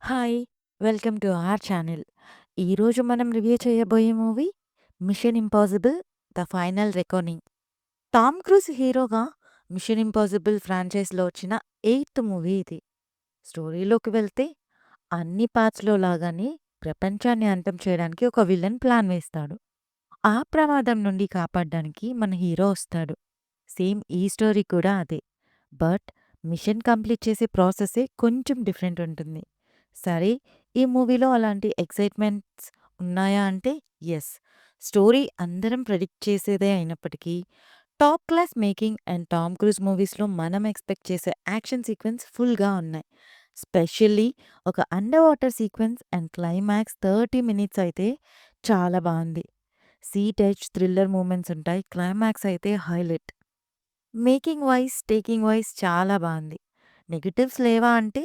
Hi! Welcome to our channel. ఈరోజు మనం review చేయబోయే movie 'Mission Impossible the final reckoning'. Tom Cruise హీరోగా 'Mission Impossible' ఫ్రాంచైజ్‌లో వచ్చిన ఎయిత్ మూవీ ఇది. స్టోరీలోకి వెళ్తే అన్ని పార్ట్స్‌లో లాగానే ప్రపంచాన్ని అంతం చేయడానికి ఒక విలన్ ప్లాన్ వేస్తాడు. ఆ ప్రమాదం నుండి కాపాడడానికి మన హీరో వస్తాడు. సేమ్ ఈ స్టోరీ కూడా అదే. బట్ మిషన్ కంప్లీట్ చేసే ప్రాసెసే కొంచెం డిఫరెంట్ ఉంటుంది. సరే, ఈ మూవీలో అలాంటి ఎక్సైట్‌మెంట్స్ ఉన్నాయా అంటే యెస్. స్టోరీ అందరం ప్రెడిక్ట్ చేసేదే అయినప్పటికీ, top class making and Tom cruise మూవీస్‌లో మనం ఎక్స్‌పెక్ట్ చేసే యాక్షన్ సీక్వెన్స్ ఫుల్‌గా ఉన్నాయి. స్పెషల్లీ ఒక under water sequence and climax 30 minutes అయితే చాలా బావుంది. సీ టచ్ థ్రిల్లర్ మూమెంట్స్ ఉంటాయి. క్లైమాక్స్ అయితే highlight. Making wise, taking wise చాలా బావుంది. నెగెటివ్స్ లేవా అంటే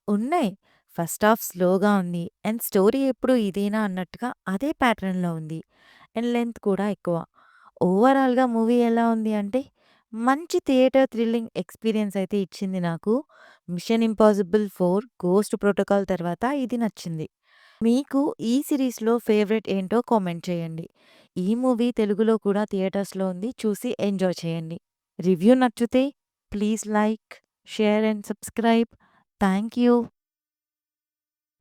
ఉన్నాయి. ఫస్ట్ హాఫ్ స్లోగా ఉంది. అండ్ స్టోరీ ఎప్పుడు ఇదేనా అన్నట్టుగా అదే ప్యాటర్న్‌లో ఉంది. అండ్ లెంత్ కూడా ఎక్కువ. ఓవరాల్‌గా మూవీ ఎలా ఉంది అంటే మంచి థియేటర్ థ్రిల్లింగ్ ఎక్స్‌పీరియన్స్ అయితే ఇచ్చింది నాకు. 'మిషన్ ఇంపాసిబుల్ 4: గోస్ట్ ప్రోటోకాల్' తర్వాత ఇది నచ్చింది. మీకు ఈ సిరీస్‌లో ఫేవరెట్ ఏంటో కామెంట్ చేయండి. ఈ మూవీ తెలుగులో కూడా థియేటర్స్‌లో ఉంది. చూసి ఎంజాయ్ చేయండి. రివ్యూ నచ్చితే please like, share and subscribe. Thank you.